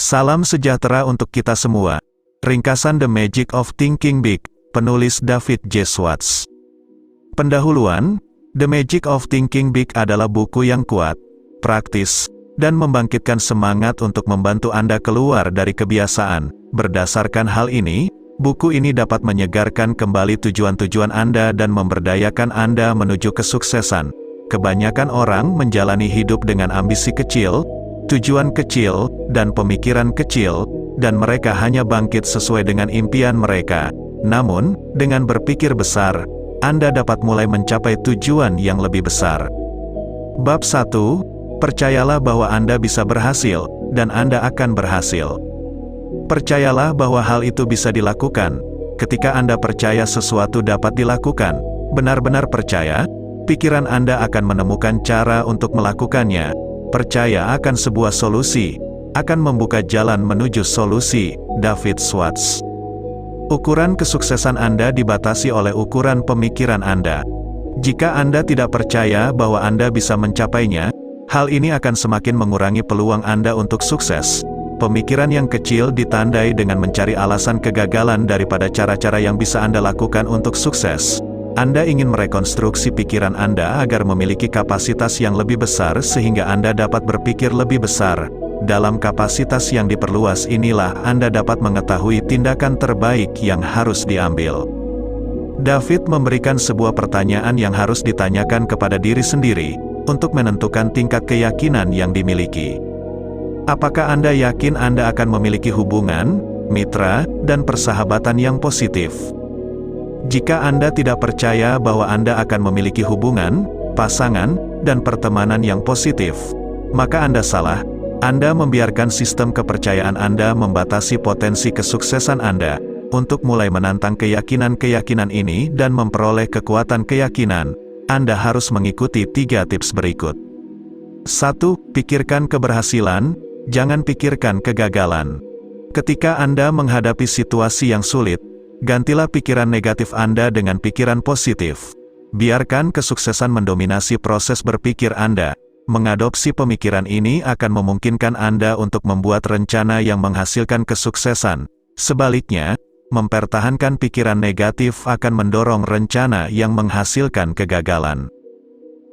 Salam sejahtera untuk kita semua. Ringkasan The Magic of Thinking Big, penulis David J. Schwartz. Pendahuluan, The Magic of Thinking Big adalah buku yang kuat, praktis, dan membangkitkan semangat untuk membantu Anda keluar dari kebiasaan. Berdasarkan hal ini, buku ini dapat menyegarkan kembali tujuan-tujuan Anda dan memberdayakan Anda menuju kesuksesan. Kebanyakan orang menjalani hidup dengan ambisi kecil, tujuan kecil, dan pemikiran kecil, dan mereka hanya bangkit sesuai dengan impian mereka. Namun, dengan berpikir besar, Anda dapat mulai mencapai tujuan yang lebih besar. Bab 1, percayalah bahwa Anda bisa berhasil, dan Anda akan berhasil. Percayalah bahwa hal itu bisa dilakukan. Ketika Anda percaya sesuatu dapat dilakukan, benar-benar percaya, pikiran Anda akan menemukan cara untuk melakukannya. Percaya akan sebuah solusi, akan membuka jalan menuju solusi. David Schwartz. Ukuran kesuksesan Anda dibatasi oleh ukuran pemikiran Anda. Jika Anda tidak percaya bahwa Anda bisa mencapainya, hal ini akan semakin mengurangi peluang Anda untuk sukses. Pemikiran yang kecil ditandai dengan mencari alasan kegagalan daripada cara-cara yang bisa Anda lakukan untuk sukses. Anda ingin merekonstruksi pikiran Anda agar memiliki kapasitas yang lebih besar sehingga Anda dapat berpikir lebih besar. Dalam kapasitas yang diperluas inilah Anda dapat mengetahui tindakan terbaik yang harus diambil. David memberikan sebuah pertanyaan yang harus ditanyakan kepada diri sendiri, untuk menentukan tingkat keyakinan yang dimiliki. Apakah Anda yakin Anda akan memiliki hubungan, mitra, dan persahabatan yang positif? Jika Anda tidak percaya bahwa Anda akan memiliki hubungan, pasangan, dan pertemanan yang positif, maka Anda salah. Anda membiarkan sistem kepercayaan Anda membatasi potensi kesuksesan Anda. Untuk mulai menantang keyakinan-keyakinan ini dan memperoleh kekuatan keyakinan, Anda harus mengikuti 3 tips berikut. 1. Pikirkan keberhasilan, jangan pikirkan kegagalan. Ketika Anda menghadapi situasi yang sulit, gantilah pikiran negatif Anda dengan pikiran positif. Biarkan kesuksesan mendominasi proses berpikir Anda. Mengadopsi pemikiran ini akan memungkinkan Anda untuk membuat rencana yang menghasilkan kesuksesan. Sebaliknya, mempertahankan pikiran negatif akan mendorong rencana yang menghasilkan kegagalan.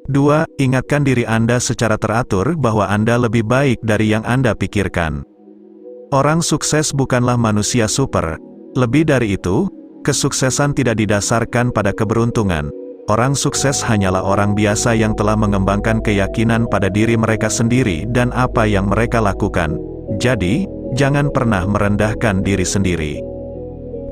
2. Ingatkan diri Anda secara teratur bahwa Anda lebih baik dari yang Anda pikirkan. Orang sukses bukanlah manusia super. Lebih dari itu, kesuksesan tidak didasarkan pada keberuntungan. Orang sukses hanyalah orang biasa yang telah mengembangkan keyakinan pada diri mereka sendiri dan apa yang mereka lakukan. Jadi, jangan pernah merendahkan diri sendiri.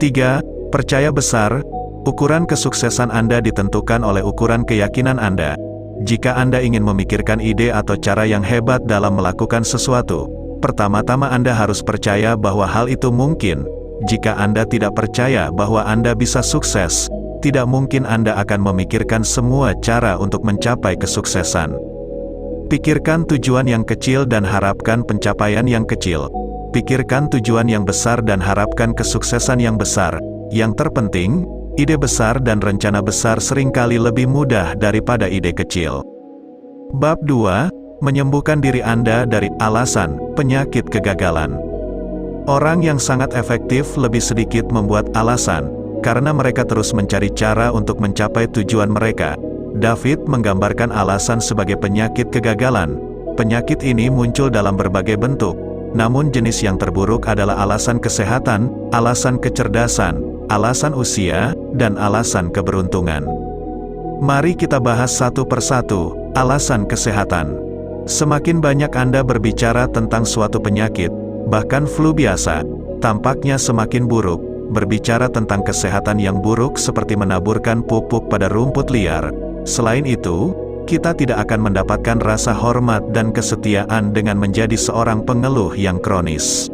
3. Percaya besar. Ukuran kesuksesan Anda ditentukan oleh ukuran keyakinan Anda. Jika Anda ingin memikirkan ide atau cara yang hebat dalam melakukan sesuatu, pertama-tama Anda harus percaya bahwa hal itu mungkin. Jika Anda tidak percaya bahwa Anda bisa sukses, tidak mungkin Anda akan memikirkan semua cara untuk mencapai kesuksesan. Pikirkan tujuan yang kecil dan harapkan pencapaian yang kecil. Pikirkan tujuan yang besar dan harapkan kesuksesan yang besar. Yang terpenting, ide besar dan rencana besar seringkali lebih mudah daripada ide kecil. Bab 2, menyembuhkan diri Anda dari alasan penyakit kegagalan. Orang yang sangat efektif lebih sedikit membuat alasan, karena mereka terus mencari cara untuk mencapai tujuan mereka. David menggambarkan alasan sebagai penyakit kegagalan. Penyakit ini muncul dalam berbagai bentuk, namun jenis yang terburuk adalah alasan kesehatan, alasan kecerdasan, alasan usia, dan alasan keberuntungan. Mari kita bahas satu persatu. Alasan kesehatan. Semakin banyak Anda berbicara tentang suatu penyakit, bahkan flu biasa, tampaknya semakin buruk. Berbicara tentang kesehatan yang buruk seperti menaburkan pupuk pada rumput liar. Selain itu, kita tidak akan mendapatkan rasa hormat dan kesetiaan dengan menjadi seorang pengeluh yang kronis.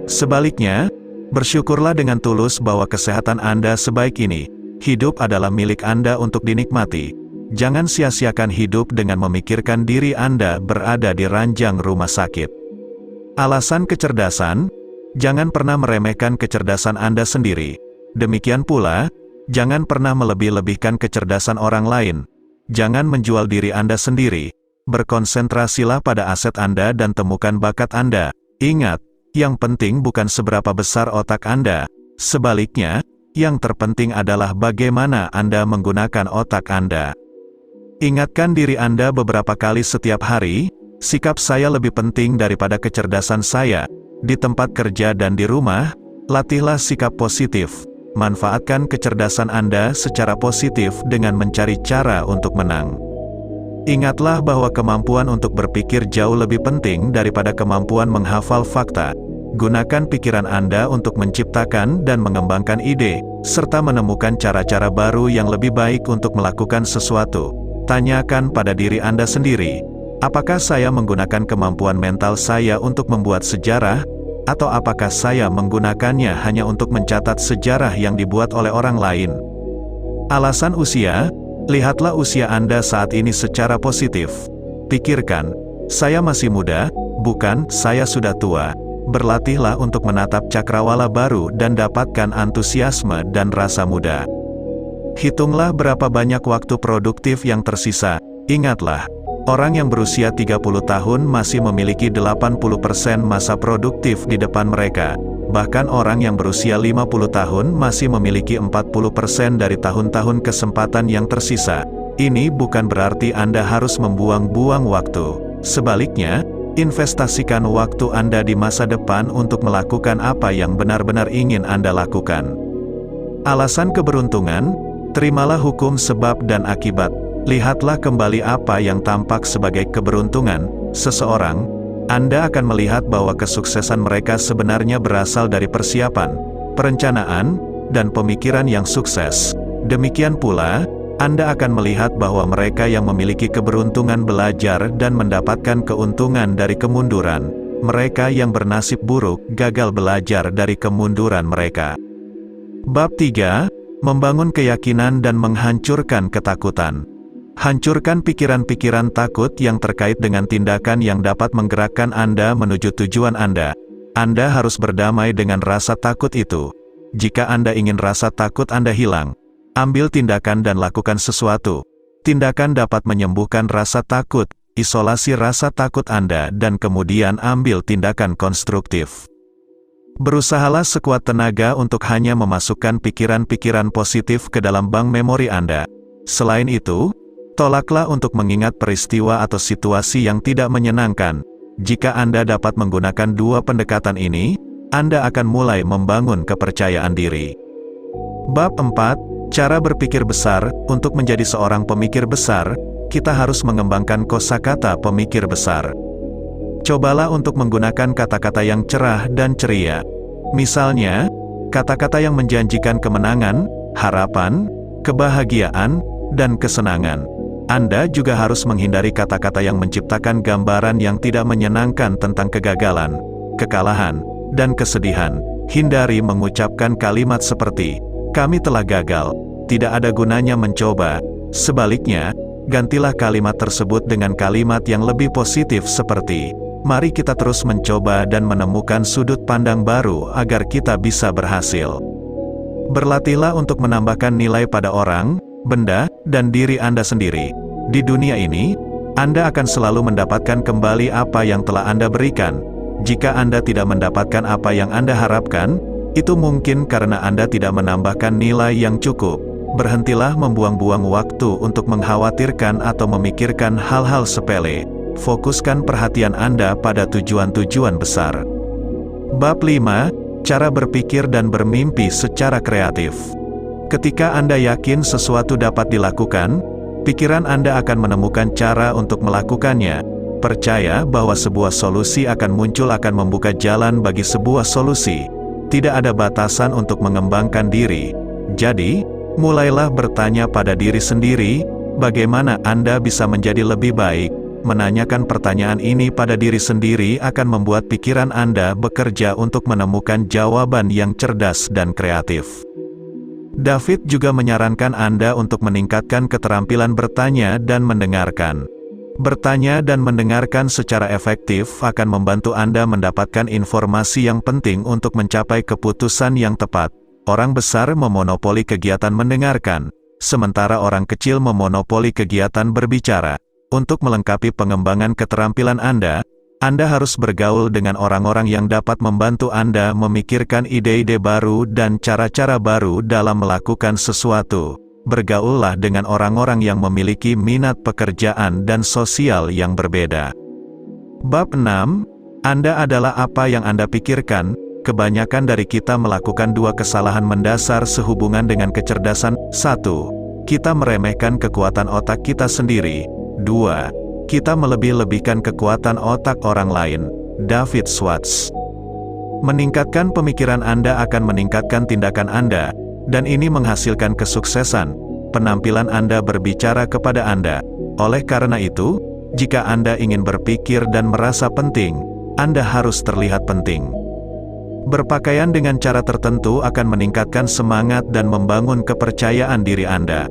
Sebaliknya, bersyukurlah dengan tulus bahwa kesehatan Anda sebaik ini. Hidup adalah milik Anda untuk dinikmati. Jangan sia-siakan hidup dengan memikirkan diri Anda berada di ranjang rumah sakit. Alasan kecerdasan. Jangan pernah meremehkan kecerdasan Anda sendiri. Demikian pula, jangan pernah melebih-lebihkan kecerdasan orang lain. Jangan menjual diri Anda sendiri. Berkonsentrasilah pada aset Anda dan temukan bakat Anda. Ingat, Yang penting bukan seberapa besar otak Anda. Sebaliknya, yang terpenting adalah bagaimana Anda menggunakan otak Anda. Ingatkan diri Anda beberapa kali setiap hari, sikap saya lebih penting daripada kecerdasan saya. Di tempat kerja dan di rumah, latihlah sikap positif. Manfaatkan kecerdasan Anda secara positif dengan mencari cara untuk menang. Ingatlah bahwa kemampuan untuk berpikir jauh lebih penting daripada kemampuan menghafal fakta. Gunakan pikiran Anda untuk menciptakan dan mengembangkan ide, serta menemukan cara-cara baru yang lebih baik untuk melakukan sesuatu. Tanyakan pada diri Anda sendiri, apakah saya menggunakan kemampuan mental saya untuk membuat sejarah, atau apakah saya menggunakannya hanya untuk mencatat sejarah yang dibuat oleh orang lain? Alasan usia, lihatlah usia Anda saat ini secara positif. Pikirkan, saya masih muda, bukan saya sudah tua. Berlatihlah untuk menatap cakrawala baru dan dapatkan antusiasme dan rasa muda. Hitunglah berapa banyak waktu produktif yang tersisa. Ingatlah, orang yang berusia 30 tahun masih memiliki 80% masa produktif di depan mereka. Bahkan orang yang berusia 50 tahun masih memiliki 40% dari tahun-tahun kesempatan yang tersisa. Ini bukan berarti Anda harus membuang-buang waktu. Sebaliknya, investasikan waktu Anda di masa depan untuk melakukan apa yang benar-benar ingin Anda lakukan. Alasan keberuntungan, terimalah hukum sebab dan akibat. Lihatlah kembali apa yang tampak sebagai keberuntungan seseorang. Anda akan melihat bahwa kesuksesan mereka sebenarnya berasal dari persiapan, perencanaan, dan pemikiran yang sukses. Demikian pula, Anda akan melihat bahwa mereka yang memiliki keberuntungan belajar dan mendapatkan keuntungan dari kemunduran. Mereka yang bernasib buruk gagal belajar dari kemunduran mereka. Bab 3. Membangun keyakinan dan menghancurkan ketakutan. Hancurkan pikiran-pikiran takut yang terkait dengan tindakan yang dapat menggerakkan Anda menuju tujuan Anda. Anda harus berdamai dengan rasa takut itu. Jika Anda ingin rasa takut Anda hilang, ambil tindakan dan lakukan sesuatu. Tindakan dapat menyembuhkan rasa takut, isolasi rasa takut Anda dan kemudian ambil tindakan konstruktif. Berusahalah sekuat tenaga untuk hanya memasukkan pikiran-pikiran positif ke dalam bank memori Anda. Selain itu, tolaklah untuk mengingat peristiwa atau situasi yang tidak menyenangkan. Jika Anda dapat menggunakan dua pendekatan ini, Anda akan mulai membangun kepercayaan diri. Bab 4. Cara berpikir besar. Untuk menjadi seorang pemikir besar, kita harus mengembangkan kosakata pemikir besar. Cobalah untuk menggunakan kata-kata yang cerah dan ceria. Misalnya, kata-kata yang menjanjikan kemenangan, harapan, kebahagiaan, dan kesenangan. Anda juga harus menghindari kata-kata yang menciptakan gambaran yang tidak menyenangkan tentang kegagalan, kekalahan, dan kesedihan. Hindari mengucapkan kalimat seperti, "Kami telah gagal, tidak ada gunanya mencoba." Sebaliknya, gantilah kalimat tersebut dengan kalimat yang lebih positif seperti, "Mari kita terus mencoba dan menemukan sudut pandang baru agar kita bisa berhasil." Berlatihlah untuk menambahkan nilai pada orang, benda, dan diri Anda sendiri. Di dunia ini, Anda akan selalu mendapatkan kembali apa yang telah Anda berikan. Jika Anda tidak mendapatkan apa yang Anda harapkan, itu mungkin karena Anda tidak menambahkan nilai yang cukup. Berhentilah membuang-buang waktu untuk mengkhawatirkan atau memikirkan hal-hal sepele. Fokuskan perhatian Anda pada tujuan-tujuan besar. Bab 5. Cara berpikir dan bermimpi secara kreatif. Ketika Anda yakin sesuatu dapat dilakukan, pikiran Anda akan menemukan cara untuk melakukannya. Percaya bahwa sebuah solusi akan muncul akan membuka jalan bagi sebuah solusi. Tidak ada batasan untuk mengembangkan diri. Jadi, mulailah bertanya pada diri sendiri, bagaimana Anda bisa menjadi lebih baik. Menanyakan pertanyaan ini pada diri sendiri akan membuat pikiran Anda bekerja untuk menemukan jawaban yang cerdas dan kreatif. David juga menyarankan Anda untuk meningkatkan keterampilan bertanya dan mendengarkan. Bertanya dan mendengarkan secara efektif akan membantu Anda mendapatkan informasi yang penting untuk mencapai keputusan yang tepat. Orang besar memonopoli kegiatan mendengarkan, sementara orang kecil memonopoli kegiatan berbicara. Untuk melengkapi pengembangan keterampilan Anda, Anda harus bergaul dengan orang-orang yang dapat membantu Anda memikirkan ide-ide baru dan cara-cara baru dalam melakukan sesuatu. Bergaullah dengan orang-orang yang memiliki minat pekerjaan dan sosial yang berbeda. Bab 6. Anda adalah apa yang Anda pikirkan. Kebanyakan dari kita melakukan dua kesalahan mendasar sehubungan dengan kecerdasan. 1. Kita meremehkan kekuatan otak kita sendiri. 2. Kita melebih-lebihkan kekuatan otak orang lain. David Schwartz. Meningkatkan pemikiran Anda akan meningkatkan tindakan Anda, dan ini menghasilkan kesuksesan. Penampilan Anda berbicara kepada Anda. Oleh karena itu, jika Anda ingin berpikir dan merasa penting, Anda harus terlihat penting. Berpakaian dengan cara tertentu akan meningkatkan semangat dan membangun kepercayaan diri Anda.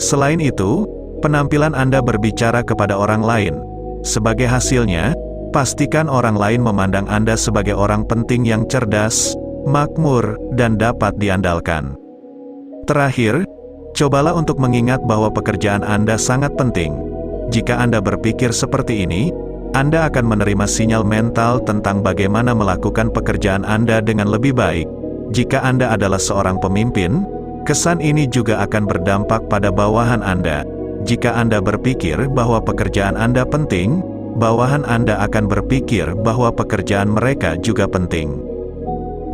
Selain itu, penampilan Anda berbicara kepada orang lain. Sebagai hasilnya, pastikan orang lain memandang Anda sebagai orang penting yang cerdas, makmur, dan dapat diandalkan. Terakhir, cobalah untuk mengingat bahwa pekerjaan Anda sangat penting. Jika Anda berpikir seperti ini, Anda akan menerima sinyal mental tentang bagaimana melakukan pekerjaan Anda dengan lebih baik. Jika Anda adalah seorang pemimpin, kesan ini juga akan berdampak pada bawahan Anda. Jika Anda berpikir bahwa pekerjaan Anda penting, bawahan Anda akan berpikir bahwa pekerjaan mereka juga penting.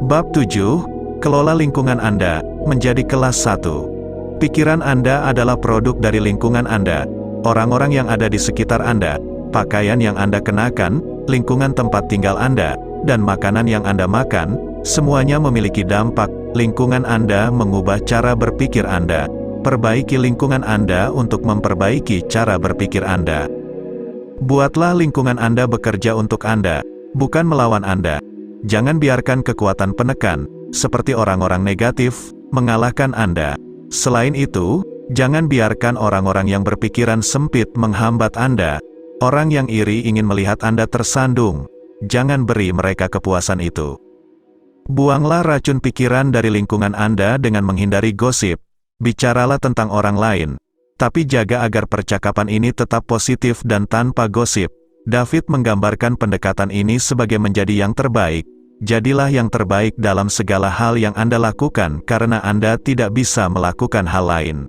Bab 7. Kelola lingkungan Anda, menjadi kelas 1. Pikiran Anda adalah produk dari lingkungan Anda. Orang-orang yang ada di sekitar Anda, pakaian yang Anda kenakan, lingkungan tempat tinggal Anda, dan makanan yang Anda makan, semuanya memiliki dampak. Lingkungan Anda mengubah cara berpikir Anda. Perbaiki lingkungan Anda untuk memperbaiki cara berpikir Anda. Buatlah lingkungan Anda bekerja untuk Anda, bukan melawan Anda. Jangan biarkan kekuatan penekan, seperti orang-orang negatif, mengalahkan Anda. Selain itu, jangan biarkan orang-orang yang berpikiran sempit menghambat Anda. Orang yang iri ingin melihat Anda tersandung. Jangan beri mereka kepuasan itu. Buanglah racun pikiran dari lingkungan Anda dengan menghindari gosip. Bicaralah tentang orang lain, tapi jaga agar percakapan ini tetap positif dan tanpa gosip. David menggambarkan pendekatan ini sebagai menjadi yang terbaik. Jadilah yang terbaik dalam segala hal yang Anda lakukan karena Anda tidak bisa melakukan hal lain.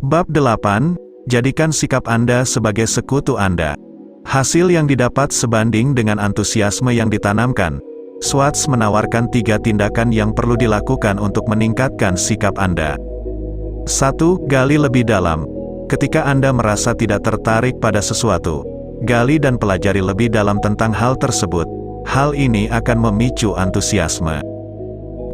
Bab 8. Jadikan sikap Anda sebagai sekutu Anda. Hasil yang didapat sebanding dengan antusiasme yang ditanamkan. Schwartz menawarkan 3 tindakan yang perlu dilakukan untuk meningkatkan sikap Anda. 1. Gali lebih dalam. Ketika Anda merasa tidak tertarik pada sesuatu, gali dan pelajari lebih dalam tentang hal tersebut. Hal ini akan memicu antusiasme.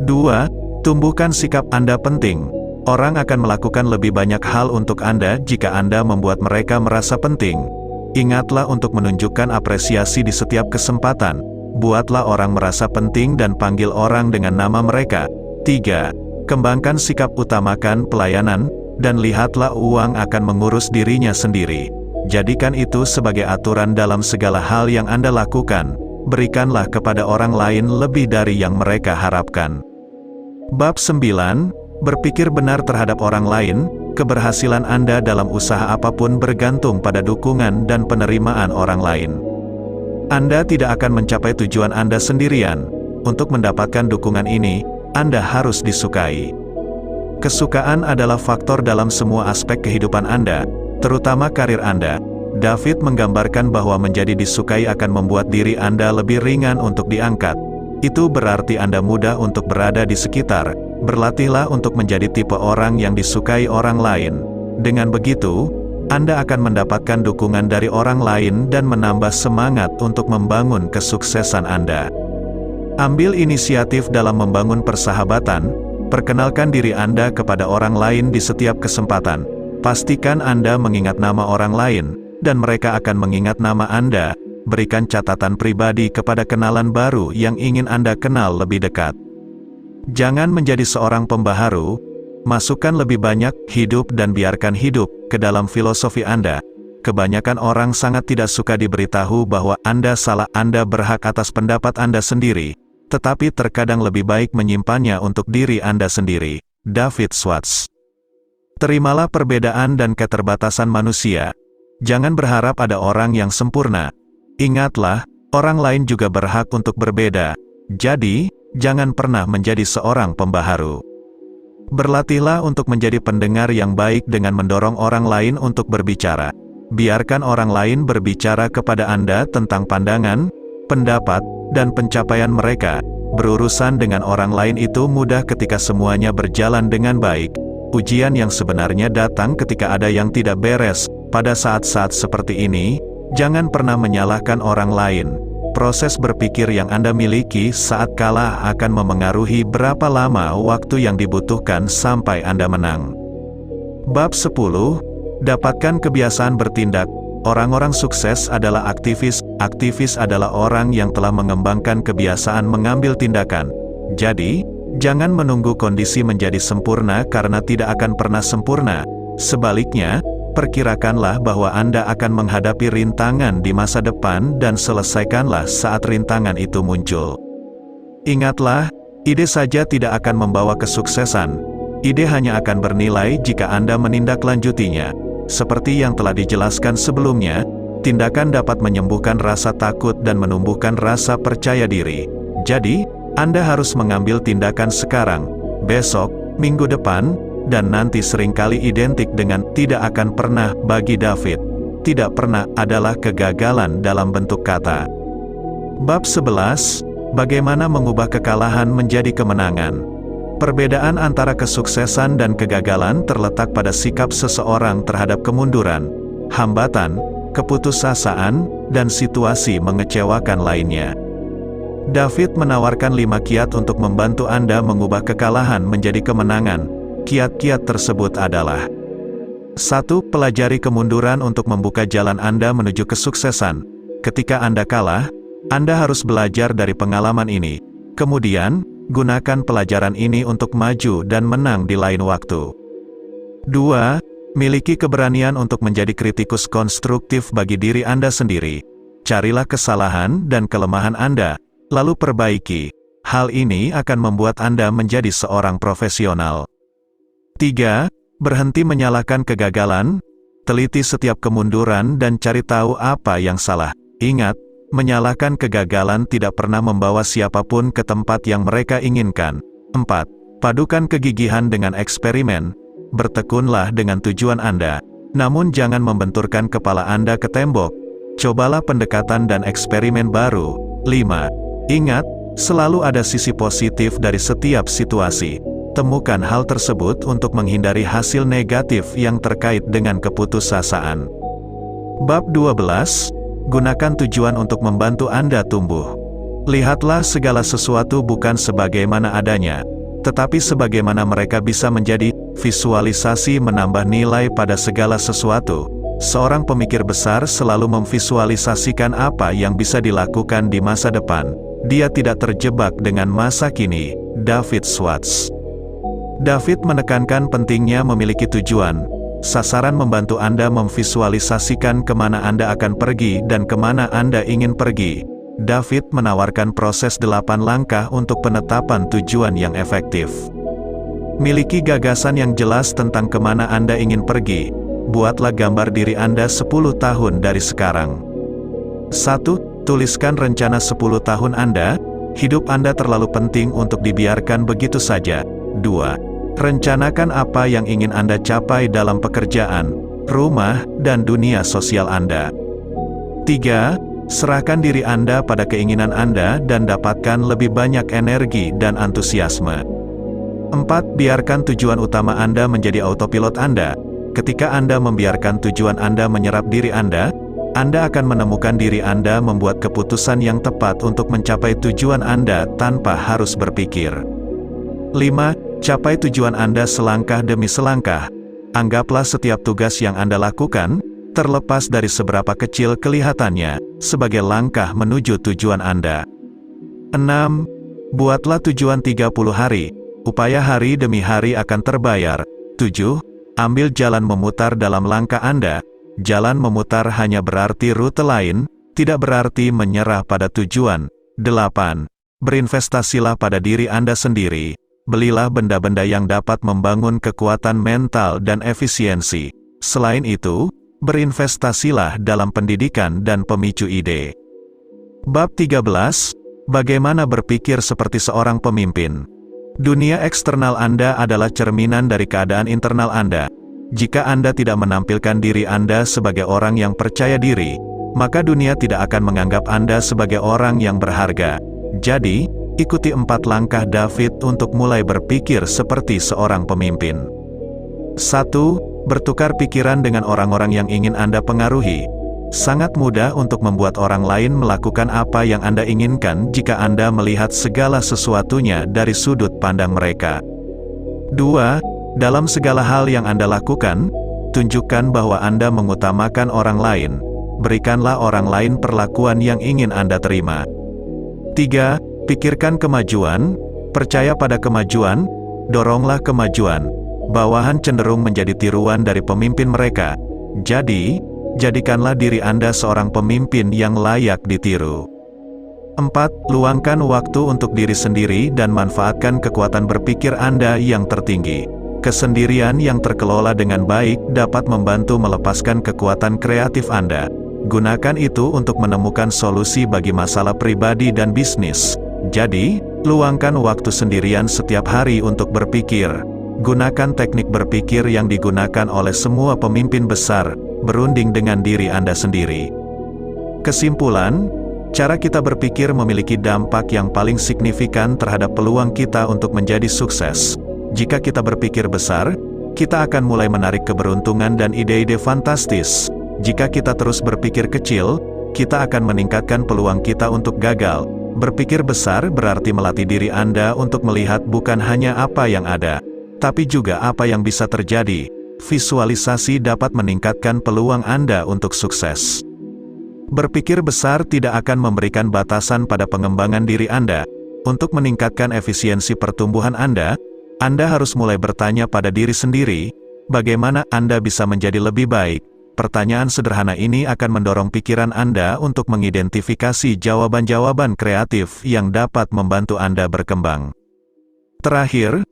2. Tumbuhkan sikap Anda penting. Orang akan melakukan lebih banyak hal untuk Anda jika Anda membuat mereka merasa penting. Ingatlah untuk menunjukkan apresiasi di setiap kesempatan. Buatlah orang merasa penting dan panggil orang dengan nama mereka. 3. Kembangkan sikap utamakan pelayanan, dan lihatlah uang akan mengurus dirinya sendiri. Jadikan itu sebagai aturan dalam segala hal yang Anda lakukan. Berikanlah kepada orang lain lebih dari yang mereka harapkan. Bab 9. Berpikir benar terhadap orang lain. Keberhasilan Anda dalam usaha apapun bergantung pada dukungan dan penerimaan orang lain. Anda tidak akan mencapai tujuan Anda sendirian. Untuk mendapatkan dukungan ini, Anda harus disukai. Kesukaan adalah faktor dalam semua aspek kehidupan Anda, terutama karir Anda. David menggambarkan bahwa menjadi disukai akan membuat diri Anda lebih ringan untuk diangkat. Itu berarti Anda mudah untuk berada di sekitar. Berlatihlah untuk menjadi tipe orang yang disukai orang lain. Dengan begitu, Anda akan mendapatkan dukungan dari orang lain dan menambah semangat untuk membangun kesuksesan Anda. Ambil inisiatif dalam membangun persahabatan. Perkenalkan diri Anda kepada orang lain di setiap kesempatan. Pastikan Anda mengingat nama orang lain, dan mereka akan mengingat nama Anda. Berikan catatan pribadi kepada kenalan baru yang ingin Anda kenal lebih dekat. Jangan menjadi seorang pembaharu. Masukkan lebih banyak hidup dan biarkan hidup ke dalam filosofi Anda. Kebanyakan orang sangat tidak suka diberitahu bahwa Anda salah. Anda berhak atas pendapat Anda sendiri, tetapi terkadang lebih baik menyimpannya untuk diri Anda sendiri. David Schwartz. Terimalah perbedaan dan keterbatasan manusia. Jangan berharap ada orang yang sempurna. Ingatlah, orang lain juga berhak untuk berbeda. Jadi, jangan pernah menjadi seorang pembaharu. Berlatihlah untuk menjadi pendengar yang baik dengan mendorong orang lain untuk berbicara. Biarkan orang lain berbicara kepada Anda tentang pandangan, pendapat, dan pencapaian mereka. Berurusan dengan orang lain itu mudah ketika semuanya berjalan dengan baik. Ujian yang sebenarnya datang ketika ada yang tidak beres. Pada saat-saat seperti ini, jangan pernah menyalahkan orang lain. Proses berpikir yang Anda miliki saat kalah akan memengaruhi berapa lama waktu yang dibutuhkan sampai Anda menang. Bab 10. Dapatkan kebiasaan bertindak. Orang-orang sukses adalah aktivis. Aktivis adalah orang yang telah mengembangkan kebiasaan mengambil tindakan. Jadi, jangan menunggu kondisi menjadi sempurna karena tidak akan pernah sempurna. Sebaliknya, perkirakanlah bahwa Anda akan menghadapi rintangan di masa depan dan selesaikanlah saat rintangan itu muncul. Ingatlah, ide saja tidak akan membawa kesuksesan. Ide hanya akan bernilai jika Anda menindaklanjutinya. Seperti yang telah dijelaskan sebelumnya, tindakan dapat menyembuhkan rasa takut dan menumbuhkan rasa percaya diri. Jadi, Anda harus mengambil tindakan sekarang, besok, minggu depan, dan nanti seringkali identik dengan tidak akan pernah. Bagi David, tidak pernah adalah kegagalan dalam bentuk kata. Bab 11. Bagaimana mengubah kekalahan menjadi kemenangan. Perbedaan antara kesuksesan dan kegagalan terletak pada sikap seseorang terhadap kemunduran, hambatan, keputusasaan, dan situasi mengecewakan lainnya. David menawarkan 5 kiat untuk membantu Anda mengubah kekalahan menjadi kemenangan. Kiat-kiat tersebut adalah: 1. Pelajari kemunduran untuk membuka jalan Anda menuju kesuksesan. Ketika Anda kalah, Anda harus belajar dari pengalaman ini. Kemudian, gunakan pelajaran ini untuk maju dan menang di lain waktu. 2. Miliki keberanian untuk menjadi kritikus konstruktif bagi diri Anda sendiri. Carilah kesalahan dan kelemahan Anda, lalu perbaiki. Hal ini akan membuat Anda menjadi seorang profesional. 3. Berhenti menyalahkan kegagalan. Teliti setiap kemunduran dan cari tahu apa yang salah. Ingat, menyalahkan kegagalan tidak pernah membawa siapapun ke tempat yang mereka inginkan. 4. Padukan kegigihan dengan eksperimen. Bertekunlah dengan tujuan Anda, namun jangan membenturkan kepala Anda ke tembok. Cobalah pendekatan dan eksperimen baru. 5. Ingat, selalu ada sisi positif dari setiap situasi. Temukan hal tersebut untuk menghindari hasil negatif yang terkait dengan keputusasaan. Bab 12. Gunakan tujuan untuk membantu Anda tumbuh. Lihatlah segala sesuatu bukan sebagaimana adanya, tetapi sebagaimana mereka bisa menjadi. Visualisasi menambah nilai pada segala sesuatu. Seorang pemikir besar selalu memvisualisasikan apa yang bisa dilakukan di masa depan. Dia tidak terjebak dengan masa kini. David Schwartz. David menekankan pentingnya memiliki tujuan. Sasaran membantu Anda memvisualisasikan kemana Anda akan pergi dan kemana Anda ingin pergi. David menawarkan proses 8 langkah untuk penetapan tujuan yang efektif. Miliki gagasan yang jelas tentang kemana Anda ingin pergi. Buatlah gambar diri Anda 10 tahun dari sekarang. 1. Tuliskan rencana 10 tahun Anda. Hidup Anda terlalu penting untuk dibiarkan begitu saja. 2. Rencanakan apa yang ingin Anda capai dalam pekerjaan, rumah, dan dunia sosial Anda. 3. Serahkan diri Anda pada keinginan Anda dan dapatkan lebih banyak energi dan antusiasme. 4. Biarkan tujuan utama Anda menjadi autopilot Anda. Ketika Anda membiarkan tujuan Anda menyerap diri Anda akan menemukan diri Anda membuat keputusan yang tepat untuk mencapai tujuan Anda tanpa harus berpikir. 5. Capai tujuan Anda selangkah demi selangkah. Anggaplah setiap tugas yang Anda lakukan, terlepas dari seberapa kecil kelihatannya, sebagai langkah menuju tujuan Anda. 6. Buatlah tujuan 30 hari. Upaya hari demi hari akan terbayar. 7. Ambil jalan memutar dalam langkah Anda. Jalan memutar hanya berarti rute lain, tidak berarti menyerah pada tujuan. 8. Berinvestasilah pada diri Anda sendiri. Belilah benda-benda yang dapat membangun kekuatan mental dan efisiensi. Selain itu, berinvestasilah dalam pendidikan dan pemicu ide. Bab 13. Bagaimana berpikir seperti seorang pemimpin. Dunia eksternal Anda adalah cerminan dari keadaan internal Anda. Jika Anda tidak menampilkan diri Anda sebagai orang yang percaya diri, maka dunia tidak akan menganggap Anda sebagai orang yang berharga. Jadi, ikuti 4 langkah David untuk mulai berpikir seperti seorang pemimpin. 1. Bertukar pikiran dengan orang-orang yang ingin Anda pengaruhi. Sangat mudah untuk membuat orang lain melakukan apa yang Anda inginkan jika Anda melihat segala sesuatunya dari sudut pandang mereka. 2. Dalam segala hal yang Anda lakukan, tunjukkan bahwa Anda mengutamakan orang lain. Berikanlah orang lain perlakuan yang ingin Anda terima. 3. Pikirkan kemajuan, percaya pada kemajuan, doronglah kemajuan. Bawahan cenderung menjadi tiruan dari pemimpin mereka. Jadi, jadikanlah diri Anda seorang pemimpin yang layak ditiru. 4. Luangkan waktu untuk diri sendiri dan manfaatkan kekuatan berpikir Anda yang tertinggi. Kesendirian yang terkelola dengan baik dapat membantu melepaskan kekuatan kreatif Anda. Gunakan itu untuk menemukan solusi bagi masalah pribadi dan bisnis. Jadi, luangkan waktu sendirian setiap hari untuk berpikir. Gunakan teknik berpikir yang digunakan oleh semua pemimpin besar, berunding dengan diri Anda sendiri. Kesimpulan, cara kita berpikir memiliki dampak yang paling signifikan terhadap peluang kita untuk menjadi sukses. Jika kita berpikir besar, kita akan mulai menarik keberuntungan dan ide-ide fantastis. Jika kita terus berpikir kecil, kita akan meningkatkan peluang kita untuk gagal. Berpikir besar berarti melatih diri Anda untuk melihat bukan hanya apa yang ada, tapi juga apa yang bisa terjadi. Visualisasi dapat meningkatkan peluang Anda untuk sukses. Berpikir besar tidak akan memberikan batasan pada pengembangan diri Anda. Untuk meningkatkan efisiensi pertumbuhan Anda harus mulai bertanya pada diri sendiri, bagaimana Anda bisa menjadi lebih baik? Pertanyaan sederhana ini akan mendorong pikiran Anda untuk mengidentifikasi jawaban-jawaban kreatif yang dapat membantu Anda berkembang. Terakhir,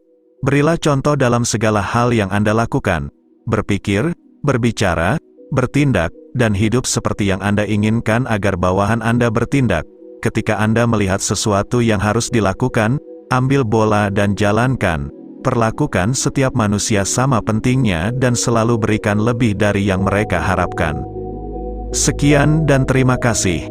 berilah contoh dalam segala hal yang Anda lakukan. Berpikir, berbicara, bertindak, dan hidup seperti yang Anda inginkan agar bawahan Anda bertindak. Ketika Anda melihat sesuatu yang harus dilakukan, ambil bola dan jalankan. Perlakukan setiap manusia sama pentingnya dan selalu berikan lebih dari yang mereka harapkan. Sekian dan terima kasih.